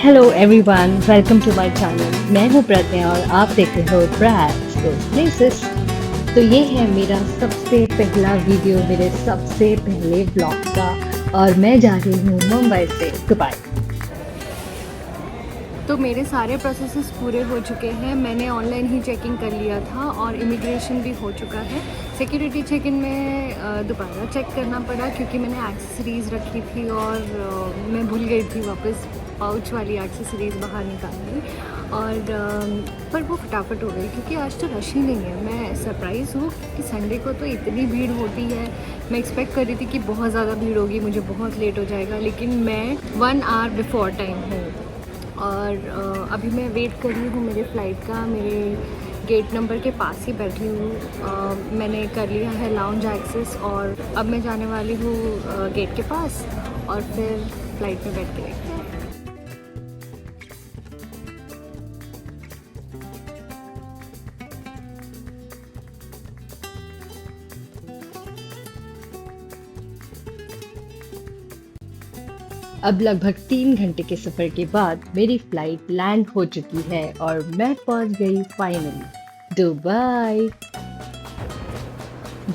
Hello everyone, welcome to my channel. मैं हूं प्रज्ञा और आप देख रहे हो ब्रैड्स प्लेसेस। तो ये है मेरा सबसे पहला वीडियो मेरे सबसे पहले ब्लॉग का और मैं जा रही हूँ मुंबई से दुबई। तो मेरे सारे प्रोसेसेस पूरे हो चुके हैं। मैंने ऑनलाइन ही चेकिंग कर लिया था और इमिग्रेशन भी हो चुका है। सिक्योरिटी चेक इन में दोबारा चेक करना पड़ा क्योंकि मैंने एक्सेसरीज़ रखी थी और मैं भूल गई थी वापस पाउच वाली एक्सेसरीज़ बाहर निकालनी और पर वो फटाफट हो गई क्योंकि आज तो रश ही नहीं है। मैं सरप्राइज़ हूँ कि संडे को तो इतनी भीड़ होती है। मैं एक्सपेक्ट कर रही थी कि बहुत ज़्यादा भीड़ होगी, मुझे बहुत लेट हो जाएगा, लेकिन मैं 1 आवर बिफोर टाइम हूँ और अभी मैं वेट कर रही हूँ मेरे फ़्लाइट का। मेरे गेट नंबर के पास ही बैठी हूँ। मैंने कर लिया है लाउंज एक्सेस और अब मैं जाने वाली हूँ गेट के पास और फिर फ़्लाइट में बैठ के देखते हैं। अब लगभग 3 घंटे के सफ़र के बाद मेरी फ़्लाइट लैंड हो चुकी है और मैं पहुंच गई finally Dubai.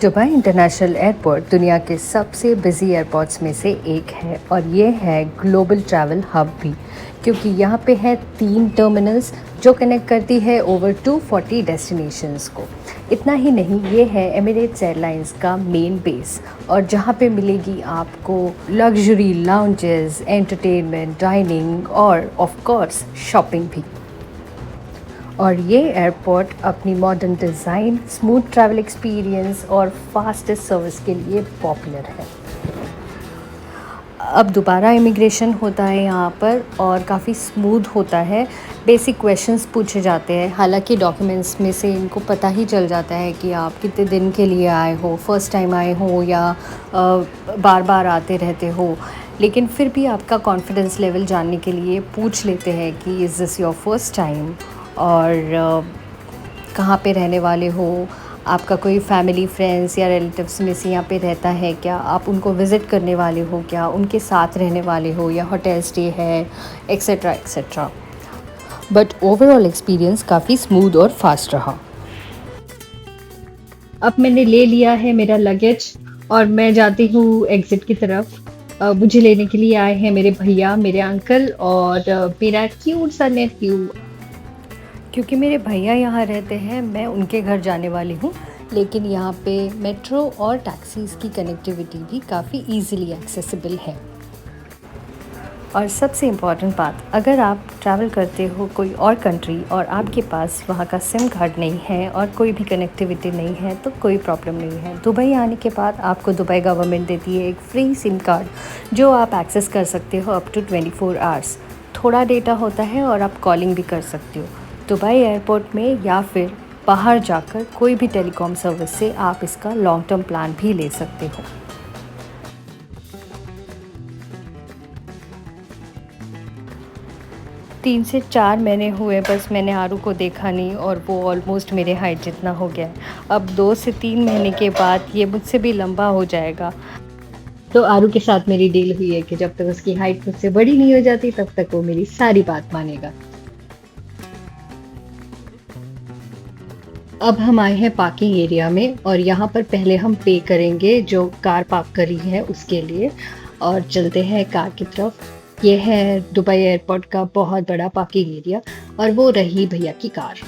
Dubai international airport दुनिया के सबसे बिजी एयरपोर्ट्स में से एक है और ये है ग्लोबल ट्रैवल हब भी, क्योंकि यहाँ पे है 3 टर्मिनल्स जो कनेक्ट करती है ओवर 240 डेस्टिनेशंस को। इतना ही नहीं, ये है एमिरेट्स एयरलाइंस का मेन बेस और जहाँ पे मिलेगी आपको लग्जरी लाउंजेस, एंटरटेनमेंट, डाइनिंग और ऑफ कोर्स शॉपिंग भी। और ये एयरपोर्ट अपनी modern design, smooth travel experience और फास्टेस्ट सर्विस के लिए पॉपुलर है। अब दोबारा इमिग्रेशन होता है यहाँ पर और काफ़ी स्मूथ होता है। बेसिक क्वेश्चंस पूछे जाते हैं, हालांकि डॉक्यूमेंट्स में से इनको पता ही चल जाता है कि आप कितने दिन के लिए आए हो, फर्स्ट टाइम आए हो या बार बार आते रहते हो, लेकिन फिर भी आपका कॉन्फिडेंस लेवल जानने के लिए पूछ लेते हैं कि is this your first time और कहाँ पे रहने वाले हो, आपका कोई फैमिली, फ्रेंड्स या रिलेटिव्स में से यहाँ पे रहता है क्या, आप उनको विज़िट करने वाले हो क्या, उनके साथ रहने वाले हो या होटल स्टे है, etcetera etcetera. But overall experience काफ़ी स्मूथ और फास्ट रहा। अब मैंने ले लिया है मेरा लगेज और मैं जाती हूँ एग्ज़िट की तरफ। मुझे लेने के लिए आए हैं मेरे भैया, मेरे अंकल और मेरा क्यूट सा नेफ्यू। क्योंकि मेरे भैया यहाँ रहते हैं, मैं उनके घर जाने वाली हूँ, लेकिन यहाँ पे मेट्रो और टैक्सीज़ की कनेक्टिविटी भी काफ़ी इजीली एक्सेसिबल है। और सबसे इम्पॉर्टेंट बात, अगर आप ट्रैवल करते हो कोई और कंट्री और आपके पास वहाँ का सिम कार्ड नहीं है और कोई भी कनेक्टिविटी नहीं है तो कोई प्रॉब्लम नहीं है। दुबई आने के बाद आपको दुबई गवर्नमेंट देती है एक फ्री सिम कार्ड जो आप एक्सेस कर सकते हो अप टू 24 आवर्स। थोड़ा डेटा होता है और आप कॉलिंग भी कर सकते हो दुबई एयरपोर्ट में या फिर बाहर जाकर कोई भी टेलीकॉम सर्विस से आप इसका लॉन्ग टर्म प्लान भी ले सकते हो। तीन से 4 महीने हुए बस मैंने आरू को देखा नहीं और वो ऑलमोस्ट मेरे हाइट जितना हो गया है। अब 2 से 3 महीने के बाद ये मुझसे भी लंबा हो जाएगा। तो आरू के साथ मेरी डील हुई है कि जब तक उसकी हाइट मुझसे बड़ी नहीं हो जाती तब तक वो मेरी सारी बात मानेगा। अब हम आए हैं पार्किंग एरिया में और यहाँ पर पहले हम पे करेंगे जो कार पार्क करी है उसके लिए और चलते हैं कार की तरफ। ये है दुबई एयरपोर्ट का बहुत बड़ा पार्किंग एरिया और वो रही भैया की कार।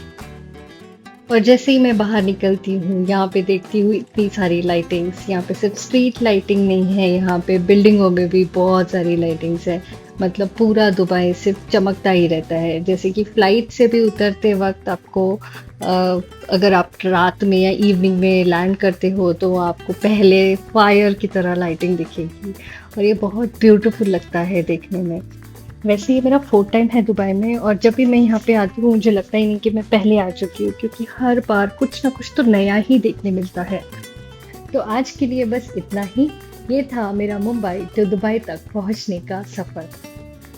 और जैसे ही मैं बाहर निकलती हूँ यहाँ पे देखती हूँ इतनी सारी लाइटिंग्स। यहाँ पे सिर्फ स्ट्रीट लाइटिंग नहीं है, यहाँ पे बिल्डिंगों में भी बहुत सारी लाइटिंग्स है। मतलब पूरा दुबई सिर्फ चमकता ही रहता है। जैसे कि फ़्लाइट से भी उतरते वक्त आपको अगर आप रात में या इवनिंग में लैंड करते हो तो आपको पहले फायर की तरह लाइटिंग दिखेगी और ये बहुत ब्यूटीफुल लगता है देखने में। वैसे ये मेरा 4th टाइम है दुबई में और जब भी मैं यहाँ पे आती हूँ मुझे लगता ही नहीं कि मैं पहले आ चुकी हूँ, क्योंकि हर बार कुछ ना कुछ तो नया ही देखने मिलता है। तो आज के लिए बस इतना ही। ये था मेरा मुंबई टू दुबई तक पहुँचने का सफ़र।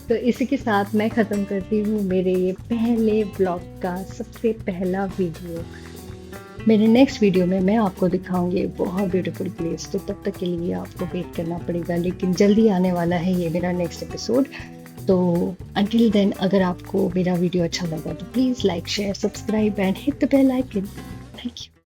तो इसी के साथ मैं ख़त्म करती हूँ मेरे ये पहले ब्लॉग का सबसे पहला वीडियो। मेरे नेक्स्ट वीडियो में मैं आपको दिखाऊंगी बहुत ब्यूटीफुल प्लेस, तो तब तक के लिए आपको वेट करना पड़ेगा, लेकिन जल्दी आने वाला है ये मेरा नेक्स्ट एपिसोड। तो अंटिल देन, अगर आपको मेरा वीडियो अच्छा लगा तो please like, share, subscribe and hit the bell icon. Thank you.